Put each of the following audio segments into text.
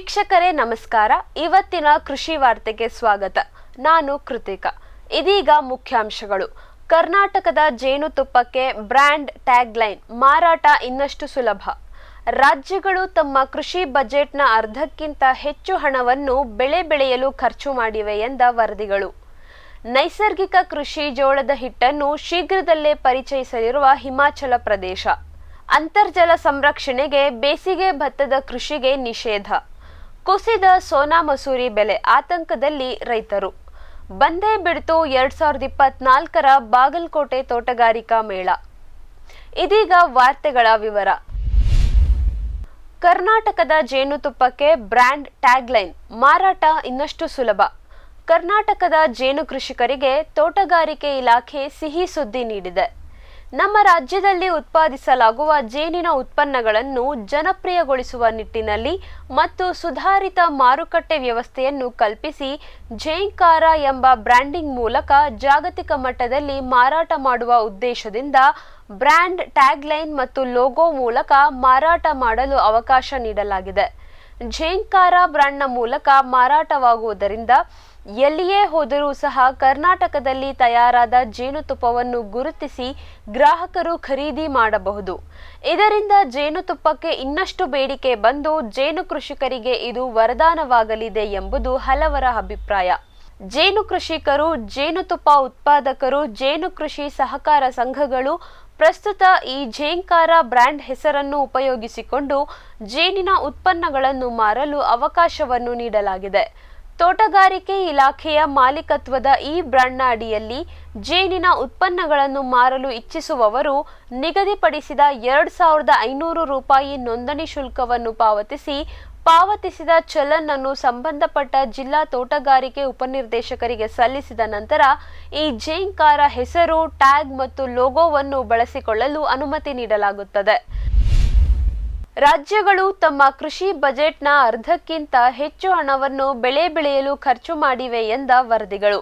ವೀಕ್ಷಕರೇ ನಮಸ್ಕಾರ. ಇವತ್ತಿನ ಕೃಷಿ ವಾರ್ತೆಗೆ ಸ್ವಾಗತ. ನಾನು ಕೃತಿಕಾ. ಇದೀಗ ಮುಖ್ಯಾಂಶಗಳು. ಕರ್ನಾಟಕದ ಜೇನುತುಪ್ಪಕ್ಕೆ ಬ್ರ್ಯಾಂಡ್ ಟ್ಯಾಗ್ ಲೈನ್, ಮಾರಾಟ ಇನ್ನಷ್ಟು ಸುಲಭ. ರಾಜ್ಯಗಳು ತಮ್ಮ ಕೃಷಿ ಬಜೆಟ್ನ ಅರ್ಧಕ್ಕಿಂತ ಹೆಚ್ಚು ಹಣವನ್ನು ಬೆಳೆ ಬೆಳೆಯಲು ಖರ್ಚು ಮಾಡಿವೆ ಎಂದ ವರದಿಗಳು. ನೈಸರ್ಗಿಕ ಕೃಷಿ ಜೋಳದ ಹಿಟ್ಟನ್ನು ಶೀಘ್ರದಲ್ಲೇ ಪರಿಚಯಿಸಲಿರುವ ಹಿಮಾಚಲ ಪ್ರದೇಶ. ಅಂತರ್ಜಲ ಸಂರಕ್ಷಣೆಗೆ ಬೇಸಿಗೆ ಭತ್ತದ ಕೃಷಿಗೆ ನಿಷೇಧ. ಕುಸಿದ ಸೋನಾ ಮಸೂರಿ ಬೆಲೆ, ಆತಂಕದಲ್ಲಿ ರೈತರು. ಬಂದೇ ಬಿಡ್ತು 2024ರ ಬಾಗಲಕೋಟೆ ತೋಟಗಾರಿಕಾ ಮೇಳ. ಇದೀಗ ವಾರ್ತೆಗಳ ವಿವರ. ಕರ್ನಾಟಕದ ಜೇನುತುಪ್ಪಕ್ಕೆ ಬ್ರ್ಯಾಂಡ್ ಟ್ಯಾಗ್ ಲೈನ್, ಮಾರಾಟ ಇನ್ನಷ್ಟು ಸುಲಭ. ಕರ್ನಾಟಕದ ಜೇನು ಕೃಷಿಕರಿಗೆ ತೋಟಗಾರಿಕೆ ಇಲಾಖೆ ಸಿಹಿ ಸುದ್ದಿ ನೀಡಿದೆ. ನಮ್ಮ ರಾಜ್ಯದಲ್ಲಿ ಉತ್ಪಾದಿಸಲಾಗುವ ಜೇನಿನ ಉತ್ಪನ್ನಗಳನ್ನು ಜನಪ್ರಿಯಗೊಳಿಸುವ ನಿಟ್ಟಿನಲ್ಲಿ ಮತ್ತು ಸುಧಾರಿತ ಮಾರುಕಟ್ಟೆ ವ್ಯವಸ್ಥೆಯನ್ನು ಕಲ್ಪಿಸಿ ಝೇಂಕಾರ ಎಂಬ ಬ್ರ್ಯಾಂಡಿಂಗ್ ಮೂಲಕ ಜಾಗತಿಕ ಮಟ್ಟದಲ್ಲಿ ಮಾರಾಟ ಮಾಡುವ ಉದ್ದೇಶದಿಂದ ಬ್ರ್ಯಾಂಡ್ ಟ್ಯಾಗ್ ಲೈನ್ ಮತ್ತು ಲೋಗೋ ಮೂಲಕ ಮಾರಾಟ ಮಾಡಲು ಅವಕಾಶ ನೀಡಲಾಗಿದೆ. ಝೇಂಕಾರ ಬ್ರ್ಯಾಂಡ್ನ ಮೂಲಕ ಮಾರಾಟವಾಗುವುದರಿಂದ ಎಲ್ಲಿಯೇ ಹೋದರೂ ಸಹ ಕರ್ನಾಟಕದಲ್ಲಿ ತಯಾರಾದ ಜೇನುತುಪ್ಪವನ್ನು ಗುರುತಿಸಿ ಗ್ರಾಹಕರು ಖರೀದಿ ಮಾಡಬಹುದು. ಇದರಿಂದ ಜೇನುತುಪ್ಪಕ್ಕೆ ಇನ್ನಷ್ಟು ಬೇಡಿಕೆ ಬಂದು ಜೇನು ಕೃಷಿಕರಿಗೆ ಇದು ವರದಾನವಾಗಲಿದೆ ಎಂಬುದು ಹಲವರ ಅಭಿಪ್ರಾಯ. ಜೇನು ಕೃಷಿಕರು, ಜೇನುತುಪ್ಪ ಉತ್ಪಾದಕರು, ಜೇನು ಕೃಷಿ ಸಹಕಾರ ಸಂಘಗಳು ಪ್ರಸ್ತುತ ಈ ಝೇಂಕಾರ ಬ್ರ್ಯಾಂಡ್ ಹೆಸರನ್ನು ಉಪಯೋಗಿಸಿಕೊಂಡು ಜೇನಿನ ಉತ್ಪನ್ನಗಳನ್ನು ಮಾರಲು ಅವಕಾಶವನ್ನು ನೀಡಲಾಗಿದೆ. ತೋಟಗಾರಿಕೆ ಇಲಾಖೆಯ ಮಾಲೀಕತ್ವದ ಈ ಬ್ರ್ಯಾಂಡ್ನ ಅಡಿಯಲ್ಲಿ ಜೇನಿನ ಉತ್ಪನ್ನಗಳನ್ನು ಮಾರಲು ಇಚ್ಛಿಸುವವರು ನಿಗದಿಪಡಿಸಿದ 2,500 ರೂಪಾಯಿ ನೋಂದಣಿ ಶುಲ್ಕವನ್ನು ಪಾವತಿಸಿದ ಚಲನ್ ಅನ್ನು ಸಂಬಂಧಪಟ್ಟ ಜಿಲ್ಲಾ ತೋಟಗಾರಿಕೆ ಉಪನಿರ್ದೇಶಕರಿಗೆ ಸಲ್ಲಿಸಿದ ನಂತರ ಈ ಝೇಂಕಾರ ಹೆಸರು, ಟ್ಯಾಗ್ ಮತ್ತು ಲೋಗೋವನ್ನು ಬಳಸಿಕೊಳ್ಳಲು ಅನುಮತಿ ನೀಡಲಾಗುತ್ತದೆ. ರಾಜ್ಯಗಳು ತಮ್ಮ ಕೃಷಿ ಬಜೆಟ್ನ ಅರ್ಧಕ್ಕಿಂತ ಹೆಚ್ಚು ಹಣವನ್ನು ಬೆಳೆ ಬೆಳೆಯಲು ಖರ್ಚು ಮಾಡಿವೆ ಎಂದ ವರದಿಗಳು.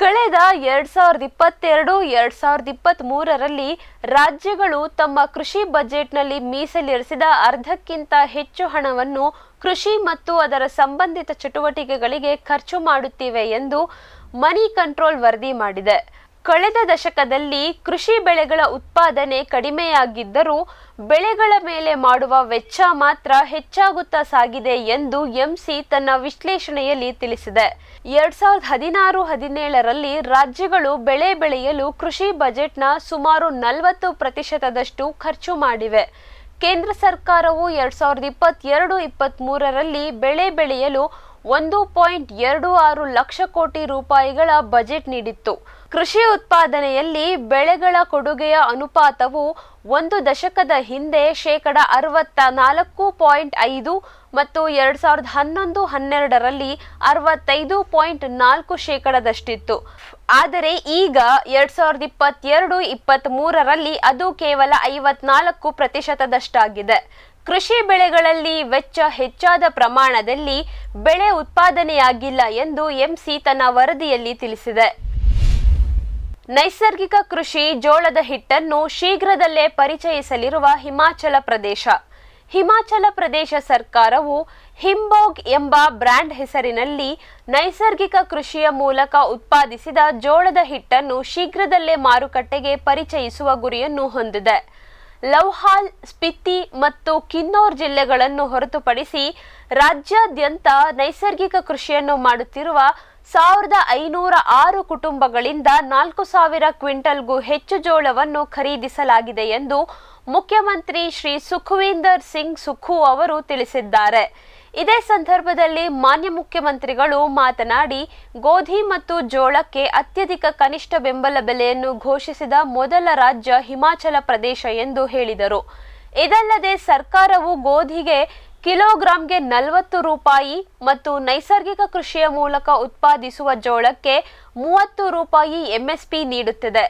ಕಳೆದ 2022-2023ರಲ್ಲಿ ರಾಜ್ಯಗಳು ತಮ್ಮ ಕೃಷಿ ಬಜೆಟ್ನಲ್ಲಿ ಮೀಸಲಿರಿಸಿದ ಅರ್ಧಕ್ಕಿಂತ ಹೆಚ್ಚು ಹಣವನ್ನು ಕೃಷಿ ಮತ್ತು ಅದರ ಸಂಬಂಧಿತ ಚಟುವಟಿಕೆಗಳಿಗೆ ಖರ್ಚು ಮಾಡುತ್ತಿವೆ ಎಂದು ಮನಿ ಕಂಟ್ರೋಲ್ ವರದಿ ಮಾಡಿದೆ. ಕಳೆದ ದಶಕದಲ್ಲಿ ಕೃಷಿ ಬೆಳೆಗಳ ಉತ್ಪಾದನೆ ಕಡಿಮೆಯಾಗಿದ್ದರೂ ಬೆಳೆಗಳ ಮೇಲೆ ಮಾಡುವ ವೆಚ್ಚ ಮಾತ್ರ ಹೆಚ್ಚಾಗುತ್ತಾ ಸಾಗಿದೆ ಎಂದು ಎಂಸಿ ತನ್ನ ವಿಶ್ಲೇಷಣೆಯಲ್ಲಿ ತಿಳಿಸಿದೆ. 2016-17ರಲ್ಲಿ ರಾಜ್ಯಗಳು ಬೆಳೆ ಬೆಳೆಯಲು ಕೃಷಿ ಬಜೆಟ್ನ ಸುಮಾರು 40% ಖರ್ಚು ಮಾಡಿವೆ. ಕೇಂದ್ರ ಸರ್ಕಾರವು 2022-23ರಲ್ಲಿ ಬೆಳೆ ಬೆಳೆಯಲು 1.26 ಲಕ್ಷ ಕೋಟಿ ರೂಪಾಯಿಗಳ ಬಜೆಟ್ ನೀಡಿತ್ತು. ಕೃಷಿ ಉತ್ಪಾದನೆಯಲ್ಲಿ ಬೆಳೆಗಳ ಕೊಡುಗೆಯ ಅನುಪಾತವು ಒಂದು ದಶಕದ ಹಿಂದೆ 64.5% ಮತ್ತು 2011-12ರಲ್ಲಿ 65.4% ಆದರೆ ಈಗ 2022-23ರಲ್ಲಿ ಅದು ಕೇವಲ 54%. ಕೃಷಿ ಬೆಳೆಗಳಲ್ಲಿ ವೆಚ್ಚ ಹೆಚ್ಚಾದ ಪ್ರಮಾಣದಲ್ಲಿ ಬೆಳೆ ಉತ್ಪಾದನೆಯಾಗಿಲ್ಲ ಎಂದು ಎಂಸಿ ತನ್ನ ವರದಿಯಲ್ಲಿ ತಿಳಿಸಿದೆ. ನೈಸರ್ಗಿಕ ಕೃಷಿ ಜೋಳದ ಹಿಟ್ಟನ್ನು ಶೀಘ್ರದಲ್ಲೇ ಪರಿಚಯಿಸಲಿರುವ ಹಿಮಾಚಲ ಪ್ರದೇಶ. ಹಿಮಾಚಲ ಪ್ರದೇಶ ಸರ್ಕಾರವು ಹಿಂಬೋಗ್ ಎಂಬ ಬ್ರ್ಯಾಂಡ್ ಹೆಸರಿನಲ್ಲಿ ನೈಸರ್ಗಿಕ ಕೃಷಿಯ ಮೂಲಕ ಉತ್ಪಾದಿಸಿದ ಜೋಳದ ಹಿಟ್ಟನ್ನು ಶೀಘ್ರದಲ್ಲೇ ಮಾರುಕಟ್ಟೆಗೆ ಪರಿಚಯಿಸುವ ಗುರಿಯನ್ನು ಹೊಂದಿದೆ. ಲೌಹಾಲ್, ಸ್ಪಿತಿ ಮತ್ತು ಕಿನ್ನೌರ್ ಜಿಲ್ಲೆಗಳನ್ನು ಹೊರತುಪಡಿಸಿ ರಾಜ್ಯಾದ್ಯಂತ ನೈಸರ್ಗಿಕ ಕೃಷಿಯನ್ನು ಮಾಡುತ್ತಿರುವ 1,506 ಕುಟುಂಬಗಳಿಂದ 4,000 ಕ್ವಿಂಟಲ್ಗೂ ಹೆಚ್ಚು ಜೋಳವನ್ನು ಖರೀದಿಸಲಾಗಿದೆ ಎಂದು ಮುಖ್ಯಮಂತ್ರಿ ಶ್ರೀ ಸುಖವೀಂದರ್ ಸಿಂಗ್ ಸುಖು ಅವರು ತಿಳಿಸಿದ್ದಾರೆ. ಇದೇ ಸಂದರ್ಭದಲ್ಲಿ ಮಾನ್ಯ ಮುಖ್ಯಮಂತ್ರಿಗಳು ಮಾತನಾಡಿ, ಗೋಧಿ ಮತ್ತು ಜೋಳಕ್ಕೆ ಅತ್ಯಧಿಕ ಕನಿಷ್ಠ ಬೆಂಬಲ ಬೆಲೆಯನ್ನು ಘೋಷಿಸಿದ ಮೊದಲ ರಾಜ್ಯ ಹಿಮಾಚಲ ಪ್ರದೇಶ ಎಂದು ಹೇಳಿದರು. ಇದಲ್ಲದೆ ಸರ್ಕಾರವು ಗೋಧಿಗೆ ಕಿಲೋಗ್ರಾಂಗೆ 40 ರೂಪಾಯಿ ಮತ್ತು ನೈಸರ್ಗಿಕ ಕೃಷಿಯ ಮೂಲಕ ಉತ್ಪಾದಿಸುವ ಜೋಳಕ್ಕೆ 30 ರೂಪಾಯಿ ಎಂಎಸ್ಪಿ ನೀಡುತ್ತಿದೆ.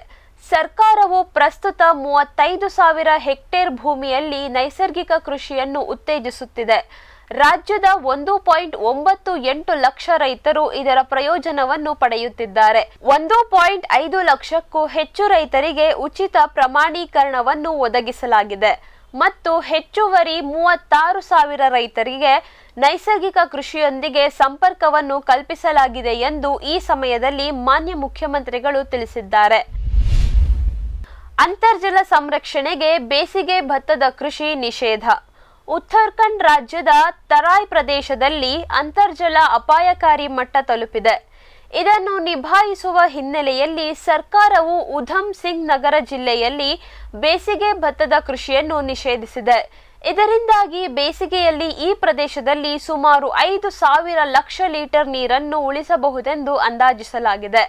ಸರ್ಕಾರವು ಪ್ರಸ್ತುತ 35,000 ಹೆಕ್ಟೇರ್ ಭೂಮಿಯಲ್ಲಿ ನೈಸರ್ಗಿಕ ಕೃಷಿಯನ್ನು ಉತ್ತೇಜಿಸುತ್ತಿದೆ. ರಾಜ್ಯದ 1.98 ಲಕ್ಷ ರೈತರು ಇದರ ಪ್ರಯೋಜನವನ್ನು ಪಡೆಯುತ್ತಿದ್ದಾರೆ. 1.5 ಲಕ್ಷಕ್ಕೂ ಹೆಚ್ಚು ರೈತರಿಗೆ ಉಚಿತ ಪ್ರಮಾಣೀಕರಣವನ್ನು ಒದಗಿಸಲಾಗಿದೆ. ಮತ್ತು ಹೆಚ್ಚುವರಿ 36,000 ರೈತರಿಗೆ ನೈಸರ್ಗಿಕ ಕೃಷಿಯೊಂದಿಗೆ ಸಂಪರ್ಕವನ್ನು ಕಲ್ಪಿಸಲಾಗಿದೆ ಎಂದು ಈ ಸಮಯದಲ್ಲಿ ಮಾನ್ಯ ಮುಖ್ಯಮಂತ್ರಿಗಳು ತಿಳಿಸಿದ್ದಾರೆ. ಅಂತರ್ಜಲ ಸಂರಕ್ಷಣೆಗೆ ಬೇಸಿಗೆ ಭತ್ತದ ಕೃಷಿ ನಿಷೇಧ. ಉತ್ತರಾಖಂಡ್ ರಾಜ್ಯದ ತರಾಯ್ ಪ್ರದೇಶದಲ್ಲಿ ಅಂತರ್ಜಲ ಅಪಾಯಕಾರಿ ಮಟ್ಟ ತಲುಪಿದೆ. ಇದನ್ನು ನಿಭಾಯಿಸುವ ಹಿನ್ನೆಲೆಯಲ್ಲಿ ಸರ್ಕಾರವು ಉಧಮ್ ಸಿಂಗ್ ನಗರ ಜಿಲ್ಲೆಯಲ್ಲಿ ಬೇಸಿಗೆ ಭತ್ತದ ಕೃಷಿಯನ್ನು ನಿಷೇಧಿಸಿದೆ. ಇದರಿಂದಾಗಿ ಬೇಸಿಗೆಯಲ್ಲಿ ಈ ಪ್ರದೇಶದಲ್ಲಿ ಸುಮಾರು 5,000 ಲಕ್ಷ ಲೀಟರ್ ನೀರನ್ನು ಉಳಿಸಬಹುದೆಂದು ಅಂದಾಜಿಸಲಾಗಿದೆ.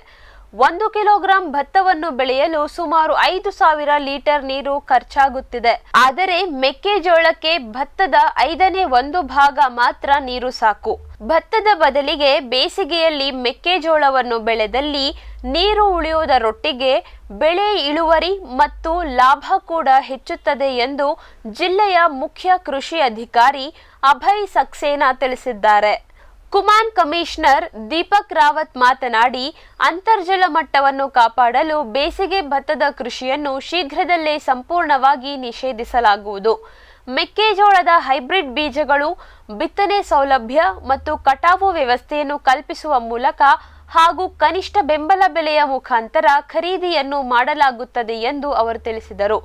1 ಕಿಲೋಗ್ರಾಂ ಭತ್ತವನ್ನು ಬೆಳೆಯಲು ಸುಮಾರು 5,000 ಲೀಟರ್ ನೀರು ಖರ್ಚಾಗುತ್ತಿದೆ. ಆದರೆ ಮೆಕ್ಕೆಜೋಳಕ್ಕೆ ಭತ್ತದ 1/5 ಭಾಗ ಮಾತ್ರ ನೀರು ಸಾಕು. ಭತ್ತದ ಬದಲಿಗೆ ಬೇಸಿಗೆಯಲ್ಲಿ ಮೆಕ್ಕೆಜೋಳವನ್ನು ಬೆಳೆದಲ್ಲಿ ನೀರು ಉಳಿಯುವುದರೊಟ್ಟಿಗೆ ಬೆಳೆ ಇಳುವರಿ ಮತ್ತು ಲಾಭ ಕೂಡ ಹೆಚ್ಚುತ್ತದೆ ಎಂದು ಜಿಲ್ಲೆಯ ಮುಖ್ಯ ಕೃಷಿ ಅಧಿಕಾರಿ ಅಭಯ್ ಸಕ್ಸೇನಾ ತಿಳಿಸಿದ್ದಾರೆ. ಕುಮಾನ್ ಕಮಿಷನರ್ ದೀಪಕ್ ರಾವತ್ ಮಾತನಾಡಿ, ಅಂತರ್ಜಲ ಮಟ್ಟವನ್ನು ಕಾಪಾಡಲು ಬೇಸಿಗೆ ಭತ್ತದ ಕೃಷಿಯನ್ನು ಶೀಘ್ರದಲ್ಲೇ ಸಂಪೂರ್ಣವಾಗಿ ನಿಷೇಧಿಸಲಾಗುವುದು. ಮೆಕ್ಕೆಜೋಳದ ಹೈಬ್ರಿಡ್ ಬೀಜಗಳು, ಬಿತ್ತನೆ ಸೌಲಭ್ಯ ಮತ್ತು ಕಟಾವು ವ್ಯವಸ್ಥೆಯನ್ನು ಕಲ್ಪಿಸುವ ಮೂಲಕ ಹಾಗೂ ಕನಿಷ್ಠ ಬೆಂಬಲ ಬೆಲೆಯ ಮುಖಾಂತರ ಖರೀದಿಯನ್ನು ಮಾಡಲಾಗುತ್ತದೆ ಎಂದು ಅವರು ತಿಳಿಸಿದರು.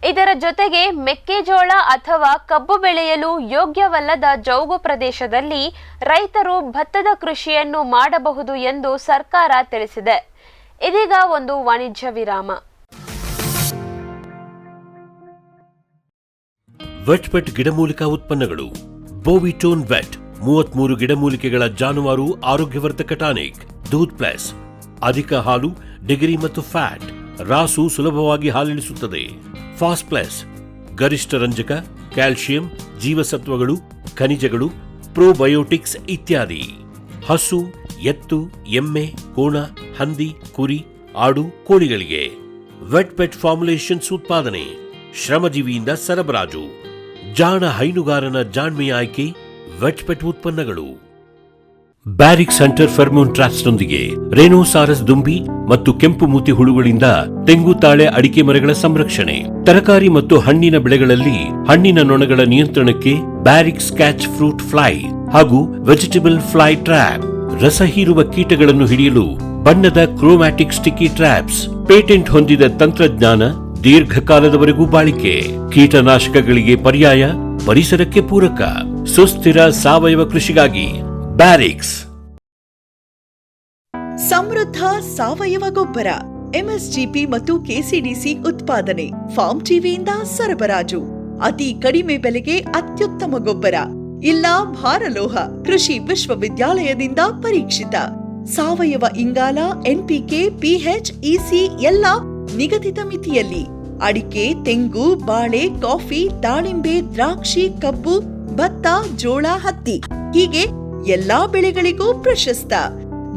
ಇದರ ಜೊತೆಗೆ ಮೆಕ್ಕೆಜೋಳ ಅಥವಾ ಕಬ್ಬು ಬೆಳೆಯಲು ಯೋಗ್ಯವಲ್ಲದ ಜೌಗು ಪ್ರದೇಶದಲ್ಲಿ ರೈತರು ಭತ್ತದ ಕೃಷಿಯನ್ನು ಮಾಡಬಹುದು ಎಂದು ಸರ್ಕಾರ ತಿಳಿಸಿದೆ. ಇದೀಗ ಒಂದು ವಾಣಿಜ್ಯ ವಿರಾಮ. ವೆಟ್ಪೆಟ್ ಗಿಡಮೂಲಿಕಾ ಉತ್ಪನ್ನಗಳು. ಬೋವಿಟೋನ್ ವೆಟ್ 33 ಗಿಡಮೂಲಿಕೆಗಳ ಜಾನುವಾರು ಆರೋಗ್ಯವರ್ಧಕ ಟಾನಿಕ್. ದೂದ್ ಪ್ಲಸ್ ಅಧಿಕ ಹಾಲು, ಡಿಗ್ರಿ ಮತ್ತು ಫ್ಯಾಟ್, ರಾಸು ಸುಲಭವಾಗಿ ಹಾಲಿಳಿಸುತ್ತದೆ. ಫಾಸ್ಟ್ ಪ್ಲಸ್ ಗರಿಷ್ಠ ರಂಜಕ, ಕ್ಯಾಲ್ಸಿಯಂ, ಜೀವಸತ್ವಗಳು, ಖನಿಜಗಳು, ಪ್ರೋಬಯೋಟಿಕ್ಸ್ ಇತ್ಯಾದಿ. ಹಸು, ಎತ್ತು, ಎಮ್ಮೆ, ಕೋಣ, ಹಂದಿ, ಕುರಿ, ಆಡು, ಕೋಳಿಗಳಿಗೆ. ವೆಟ್ಪೆಟ್ ಫಾರ್ಮುಲೇಷನ್ಸ್ ಉತ್ಪಾದನೆ, ಶ್ರಮಜೀವಿಯಿಂದ ಸರಬರಾಜು. ಜಾಣ ಹೈನುಗಾರನ ಜಾಣ್ಮೆಯ ಆಯ್ಕೆ ವೆಟ್ಪೆಟ್ ಉತ್ಪನ್ನಗಳು. ಬ್ಯಾರಿಕ್ಸ್ ಹಂಟರ್ ಫೆರ್ಮೋನ್ ಟ್ರಾಪ್ಸ್ನೊಂದಿಗೆ ರೇನೋಸಾರಸ್ ದುಂಬಿ ಮತ್ತು ಕೆಂಪು ಮೂತಿ ಹುಳುಗಳಿಂದ ತೆಂಗು, ತಾಳೆ, ಅಡಿಕೆ ಮರಗಳ ಸಂರಕ್ಷಣೆ. ತರಕಾರಿ ಮತ್ತು ಹಣ್ಣಿನ ಬೆಳೆಗಳಲ್ಲಿ ಹಣ್ಣಿನ ನೊಣಗಳ ನಿಯಂತ್ರಣಕ್ಕೆ ಬ್ಯಾರಿಕ್ಸ್ ಕ್ಯಾಚ್ ಫ್ರೂಟ್ ಫ್ಲೈ ಹಾಗೂ ವೆಜಿಟೇಬಲ್ ಫ್ಲೈ ಟ್ರ್ಯಾಪ್. ರಸ ಹೀರುವ ಕೀಟಗಳನ್ನು ಹಿಡಿಯಲು ಬಣ್ಣದ ಕ್ರೋಮ್ಯಾಟಿಕ್ ಸ್ಟಿಕ್ಕಿ ಟ್ರ್ಯಾಪ್ಸ್. ಪೇಟೆಂಟ್ ಹೊಂದಿದ ತಂತ್ರಜ್ಞಾನ, ದೀರ್ಘಕಾಲದವರೆಗೂ ಬಾಳಿಕೆ. ಕೀಟನಾಶಕಗಳಿಗೆ ಪರ್ಯಾಯ, ಪರಿಸರಕ್ಕೆ ಪೂರಕ. ಸುಸ್ಥಿರ ಸಾವಯವ ಕೃಷಿಗಾಗಿ ಬ್ಯಾರಿಕ್ಸ್. ಸಮೃದ್ಧ ಸಾವಯವ ಗೊಬ್ಬರ, ಎಂಎಸ್ಜಿಪಿ ಮತ್ತು ಕೆಸಿಡಿಸಿ ಉತ್ಪಾದನೆ, ಫಾರ್ಮ್ ಟಿವಿಯಿಂದ ಸರಬರಾಜು. ಅತಿ ಕಡಿಮೆ ಬೆಲೆಗೆ ಅತ್ಯುತ್ತಮ ಗೊಬ್ಬರ. ಇಲ್ಲ ಭಾರಲೋಹ, ಕೃಷಿ ವಿಶ್ವವಿದ್ಯಾಲಯದಿಂದ ಪರೀಕ್ಷಿತ. ಸಾವಯವ ಇಂಗಾಲ, ಎನ್ಪಿಕೆ, ಪಿಎಚ್, ಇಸಿ ಎಲ್ಲ ನಿಗದಿತ ಮಿತಿಯಲ್ಲಿ. ಅಡಿಕೆ, ತೆಂಗು, ಬಾಳೆ, ಕಾಫಿ, ದಾಳಿಂಬೆ, ದ್ರಾಕ್ಷಿ, ಕಬ್ಬು, ಭತ್ತ, ಜೋಳ, ಹತ್ತಿ ಹೀಗೆ ಎಲ್ಲಾ ಬೆಳೆಗಳಿಗೂ ಪ್ರಶಸ್ತ.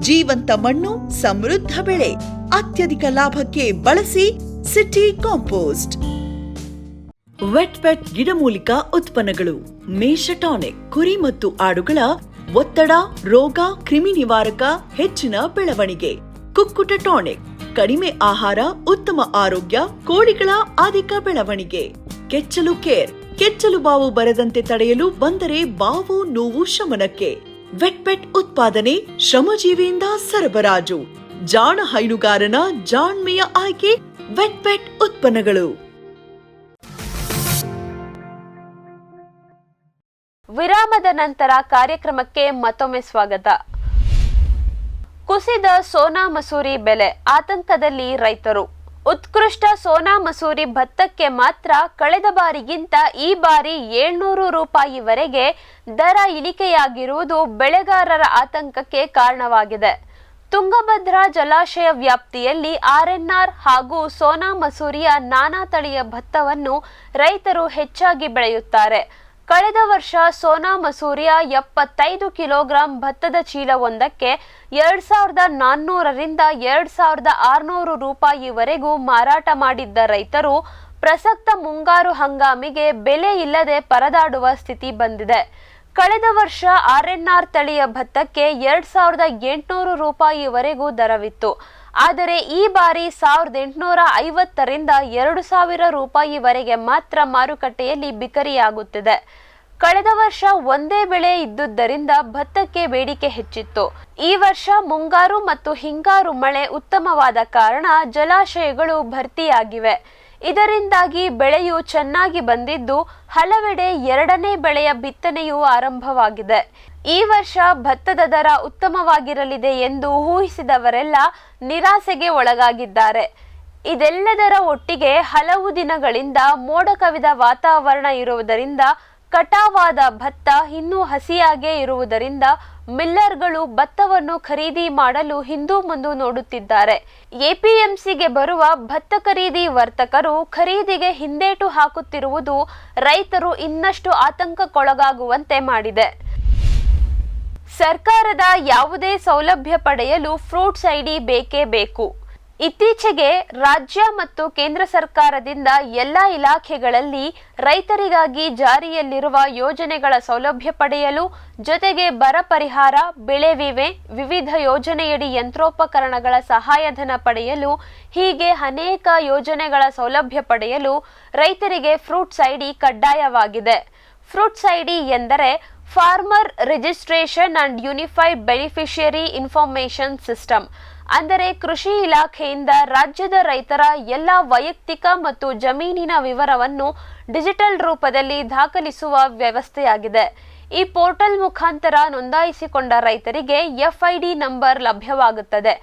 ಜೀವಂತ ಮಣ್ಣು, ಸಮೃದ್ಧ ಬೆಳೆ. ಅತ್ಯಧಿಕ ಲಾಭಕ್ಕೆ ಬಳಸಿ ಸಿಟಿ ಕಾಂಪೋಸ್ಟ್. ವೆಟ್ಪೆಟ್ ಗಿಡಮೂಲಿಕಾ ಉತ್ಪನ್ನಗಳು. ಮೇಷ ಟಾನಿಕ್, ಕುರಿ ಮತ್ತು ಆಡುಗಳ ಒತ್ತಡ, ರೋಗ, ಕ್ರಿಮಿ ನಿವಾರಕ, ಹೆಚ್ಚಿನ ಬೆಳವಣಿಗೆ. ಕುಕ್ಕುಟ ಟಾನಿಕ್, ಕಡಿಮೆ ಆಹಾರ, ಉತ್ತಮ ಆರೋಗ್ಯ, ಕೋಳಿಗಳ ಅಧಿಕ ಬೆಳವಣಿಗೆ. ಕೆಚ್ಚಲು ಕೇರ್, ಕೆಚ್ಚಲು ಬಾವು ಬರದಂತೆ ತಡೆಯಲು, ಬಂದರೆ ಬಾವು ನೋವು ಶಮನಕ್ಕೆ. ವೆಟ್ಪೆಟ್ ಉತ್ಪಾದನೆ, ಶ್ರಮಜೀವಿಯಿಂದ ಸರಬರಾಜು. ಜಾಣ ಹೈನುಗಾರನ ಜಾಣ್ಮೆಯ ಆಯ್ಕೆ ವೆಟ್ಪೆಟ್ ಉತ್ಪನ್ನಗಳು. ವಿರಾಮದ ನಂತರ ಕಾರ್ಯಕ್ರಮಕ್ಕೆ ಮತ್ತೊಮ್ಮೆ ಸ್ವಾಗತ. ಕುಸಿದ ಸೋನಾ ಮಸೂರಿ ಬೆಲೆ, ಆತಂಕದಲ್ಲಿ ರೈತರು. ಉತ್ಕೃಷ್ಟ ಸೋನಾ ಮಸೂರಿ ಭತ್ತಕ್ಕೆ ಮಾತ್ರ ಕಳೆದ ಬಾರಿಗಿಂತ ಈ ಬಾರಿ 700 ರೂಪಾಯಿವರೆಗೆ ದರ ಇಳಿಕೆಯಾಗಿರುವುದು ಬೆಳೆಗಾರರ ಆತಂಕಕ್ಕೆ ಕಾರಣವಾಗಿದೆ. ತುಂಗಭದ್ರಾ ಜಲಾಶಯ ವ್ಯಾಪ್ತಿಯಲ್ಲಿ ಆರ್ಎನ್ಆರ್ ಹಾಗೂ ಸೋನಾ ಮಸೂರಿಯ ನಾನಾ ತಳಿಯ ಭತ್ತವನ್ನು ರೈತರು ಹೆಚ್ಚಾಗಿ ಬೆಳೆಯುತ್ತಾರೆ. ಕಳೆದ ವರ್ಷ ಸೋನಾ ಮಸೂರಿಯ 75 ಕಿಲೋಗ್ರಾಂ ಭತ್ತದ ಚೀಲವೊಂದಕ್ಕೆ 2,400ರಿಂದ 2,600 ರೂಪಾಯಿವರೆಗೂ ಮಾರಾಟ ಮಾಡಿದ್ದ ರೈತರು ಪ್ರಸಕ್ತ ಮುಂಗಾರು ಹಂಗಾಮಿಗೆ ಬೆಲೆ ಇಲ್ಲದೆ ಪರದಾಡುವ ಸ್ಥಿತಿ ಬಂದಿದೆ. ಕಳೆದ ವರ್ಷ ಆರ್ಎನ್ಆರ್ ತಳಿಯ ಭತ್ತಕ್ಕೆ 2,800 ರೂಪಾಯಿವರೆಗೂ ದರವಿತ್ತು. ಆದರೆ ಈ ಬಾರಿ 1850ರಿಂದ 2000 ರೂಪಾಯಿವರೆಗೆ ಮಾತ್ರ ಮಾರುಕಟ್ಟೆಯಲ್ಲಿ ಬಿಕರಿಯಾಗುತ್ತಿದೆ. ಕಳೆದ ವರ್ಷ ಒಂದೇ ಬೆಳೆ ಇದ್ದುದರಿಂದ ಭತ್ತಕ್ಕೆ ಬೇಡಿಕೆ ಹೆಚ್ಚಿತ್ತು. ಈ ವರ್ಷ ಮುಂಗಾರು ಮತ್ತು ಹಿಂಗಾರು ಮಳೆ ಉತ್ತಮವಾದ ಕಾರಣ ಜಲಾಶಯಗಳು ಭರ್ತಿಯಾಗಿವೆ. ಇದರಿಂದಾಗಿ ಬೆಳೆಯು ಚೆನ್ನಾಗಿ ಬಂದಿದ್ದು ಹಲವೆಡೆ ಎರಡನೇ ಬೆಳೆಯ ಬಿತ್ತನೆಯೂ ಆರಂಭವಾಗಿದೆ. ಈ ವರ್ಷ ಭತ್ತದ ದರ ಉತ್ತಮವಾಗಿರಲಿದೆ ಎಂದು ಊಹಿಸಿದವರೆಲ್ಲ ನಿರಾಸೆಗೆ ಒಳಗಾಗಿದ್ದಾರೆ. ಇದೆಲ್ಲದರ ಒಟ್ಟಿಗೆ ಹಲವು ದಿನಗಳಿಂದ ಮೋಡ ಕವಿದ ವಾತಾವರಣ ಇರುವುದರಿಂದ ಕಟಾವಾದ ಭತ್ತ ಇನ್ನೂ ಹಸಿಯಾಗೇ ಇರುವುದರಿಂದ ಮಿಲ್ಲರ್ಗಳು ಭತ್ತವನ್ನು ಖರೀದಿ ಮಾಡಲು ಹಿಂದೂ ಮುಂದು ನೋಡುತ್ತಿದ್ದಾರೆ. ಎಪಿಎಂಸಿಗೆ ಬರುವ ಭತ್ತ ಖರೀದಿ ವರ್ತಕರು ಖರೀದಿಗೆ ಹಿಂದೇಟು ಹಾಕುತ್ತಿರುವುದು ರೈತರು ಇನ್ನಷ್ಟು ಆತಂಕಕ್ಕೊಳಗಾಗುವಂತೆ ಮಾಡಿದೆ. ಸರ್ಕಾರದ ಯಾವುದೇ ಸೌಲಭ್ಯ ಪಡೆಯಲು ಫ್ರೂಟ್ಸ್ ಐಡಿ ಬೇಕೇ ಬೇಕು. ಇತ್ತೀಚೆಗೆ ರಾಜ್ಯ ಮತ್ತು ಕೇಂದ್ರ ಸರ್ಕಾರದಿಂದ ಎಲ್ಲ ಇಲಾಖೆಗಳಲ್ಲಿ ರೈತರಿಗಾಗಿ ಜಾರಿಯಲ್ಲಿರುವ ಯೋಜನೆಗಳ ಸೌಲಭ್ಯ ಪಡೆಯಲು, ಜೊತೆಗೆ ಬರ ಪರಿಹಾರ, ಬೆಳೆ ವಿಮೆ, ವಿವಿಧ ಯೋಜನೆಯಡಿ ಯಂತ್ರೋಪಕರಣಗಳ ಸಹಾಯಧನ ಪಡೆಯಲು ಹೀಗೆ ಅನೇಕ ಯೋಜನೆಗಳ ಸೌಲಭ್ಯ ಪಡೆಯಲು ರೈತರಿಗೆ ಫ್ರೂಟ್ಸ್ ಐಡಿ ಕಡ್ಡಾಯವಾಗಿದೆ. ಫ್ರೂಟ್ಸ್ ಐಡಿ ಎಂದರೆ farmer registration and unified beneficiary information system. ಅಂದರೆ ಕೃಷಿ ಇಲಾಖೆಯಿಂದ ರಾಜ್ಯದ ರೈತರ ಎಲ್ಲ ವೈಯಕ್ತಿಕ ಮತ್ತು ಜಮೀನಿನ ವಿವರವನ್ನು ಡಿಜಿಟಲ್ ರೂಪದಲ್ಲಿ ದಾಖಲಿಸುವ ವ್ಯವಸ್ಥೆಯಾಗಿದೆ. ಈ ಪೋರ್ಟಲ್ ಮುಖಾಂತರ ನೋಂದಾಯಿಸಿಕೊಂಡ ರೈತರಿಗೆ ಎಫ್ಐಡಿ ನಂಬರ್ ಲಭ್ಯವಾಗುತ್ತದೆ.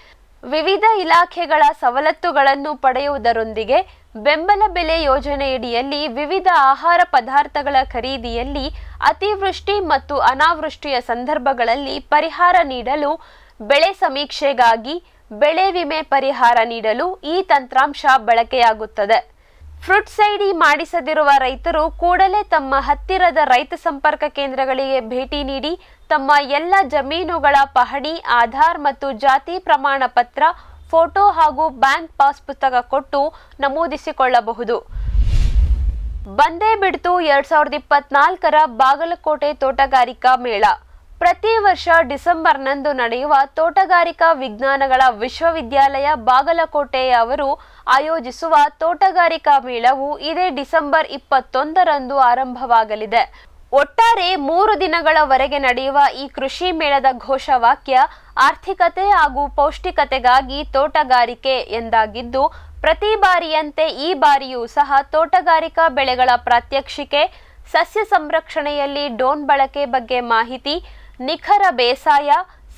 ವಿವಿಧ ಇಲಾಖೆಗಳ ಸವಲತ್ತುಗಳನ್ನು ಪಡೆಯುವುದರೊಂದಿಗೆ ಬೆಂಬಲ ಬೆಲೆ ಯೋಜನೆಯಡಿಯಲ್ಲಿ ವಿವಿಧ ಆಹಾರ ಪದಾರ್ಥಗಳ ಖರೀದಿಯಲ್ಲಿ ಅತಿವೃಷ್ಟಿ ಮತ್ತು ಅನಾವೃಷ್ಟಿಯ ಸಂದರ್ಭಗಳಲ್ಲಿ ಪರಿಹಾರ ನೀಡಲು, ಬೆಳೆ ಸಮೀಕ್ಷೆಗಾಗಿ ಬೆಳೆ ವಿಮೆ ಪರಿಹಾರ ನೀಡಲು ಈ ತಂತ್ರಾಂಶ ಬಳಕೆಯಾಗುತ್ತದೆ. ಫ್ರೂಟ್ಸ್ ಐಡಿ ಮಾಡಿಸದಿರುವ ರೈತರು ಕೂಡಲೇ ತಮ್ಮ ಹತ್ತಿರದ ರೈತ ಸಂಪರ್ಕ ಕೇಂದ್ರಗಳಿಗೆ ಭೇಟಿ ನೀಡಿ ತಮ್ಮ ಎಲ್ಲ ಜಮೀನುಗಳ ಪಹಣಿ, ಆಧಾರ್ ಮತ್ತು ಜಾತಿ ಪ್ರಮಾಣ ಪತ್ರ, ಫೋಟೋ ಹಾಗೂ ಬ್ಯಾಂಕ್ ಪಾಸ್ ಪುಸ್ತಕ ಕೊಟ್ಟು ನಮೂದಿಸಿಕೊಳ್ಳಬಹುದು. ಬಂದೇ ಬಿಡ್ತು 2024ರ ಬಾಗಲಕೋಟೆ ತೋಟಗಾರಿಕಾ ಮೇಳ. ಪ್ರತಿ ವರ್ಷ ಡಿಸೆಂಬರ್ನಂದು ನಡೆಯುವ ತೋಟಗಾರಿಕಾ ವಿಜ್ಞಾನಗಳ ವಿಶ್ವವಿದ್ಯಾಲಯ ಬಾಗಲಕೋಟೆಯವರು ಆಯೋಜಿಸುವ ತೋಟಗಾರಿಕಾ ಮೇಳವು ಇದೇ ಡಿಸೆಂಬರ್ 21ರಂದು ಆರಂಭವಾಗಲಿದೆ. ಒಟ್ಟಾರೆ 3 ದಿನಗಳವರೆಗೆ ನಡೆಯುವ ಈ ಕೃಷಿ ಮೇಳದ ಘೋಷವಾಕ್ಯ ಆರ್ಥಿಕತೆ ಹಾಗೂ ಪೌಷ್ಟಿಕತೆಗಾಗಿ ತೋಟಗಾರಿಕೆ ಎಂದಾಗಿದ್ದು, ಪ್ರತಿ ಬಾರಿಯಂತೆ ಈ ಬಾರಿಯೂ ಸಹ ತೋಟಗಾರಿಕಾ ಬೆಳೆಗಳ ಪ್ರಾತ್ಯಕ್ಷಿಕೆ, ಸಸ್ಯ ಸಂರಕ್ಷಣೆಯಲ್ಲಿ ಡ್ರೋನ್ ಬಳಕೆ ಬಗ್ಗೆ ಮಾಹಿತಿ, ನಿಖರ ಬೇಸಾಯ,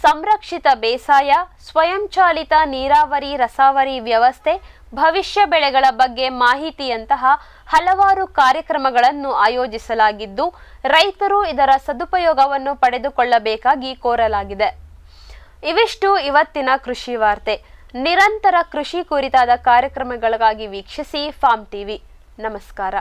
ಸಂರಕ್ಷಿತ ಬೇಸಾಯ, ಸ್ವಯಂಚಾಲಿತ ನೀರಾವರಿ ರಸಾವರಿ ವ್ಯವಸ್ಥೆ, ಭವಿಷ್ಯ ಬೆಳೆಗಳ ಬಗ್ಗೆ ಮಾಹಿತಿಯಂತಹ ಹಲವಾರು ಕಾರ್ಯಕ್ರಮಗಳನ್ನು ಆಯೋಜಿಸಲಾಗಿದ್ದು, ರೈತರು ಇದರ ಸದುಪಯೋಗವನ್ನು ಪಡೆದುಕೊಳ್ಳಬೇಕಾಗಿ ಕೋರಲಾಗಿದೆ. ಇವಿಷ್ಟು ಇವತ್ತಿನ ಕೃಷಿ ವಾರ್ತೆ. ನಿರಂತರ ಕೃಷಿ ಕುರಿತಾದ ಕಾರ್ಯಕ್ರಮಗಳಿಗಾಗಿ ವೀಕ್ಷಿಸಿ ಫಾರ್ಮ್ ಟಿವಿ. ನಮಸ್ಕಾರ.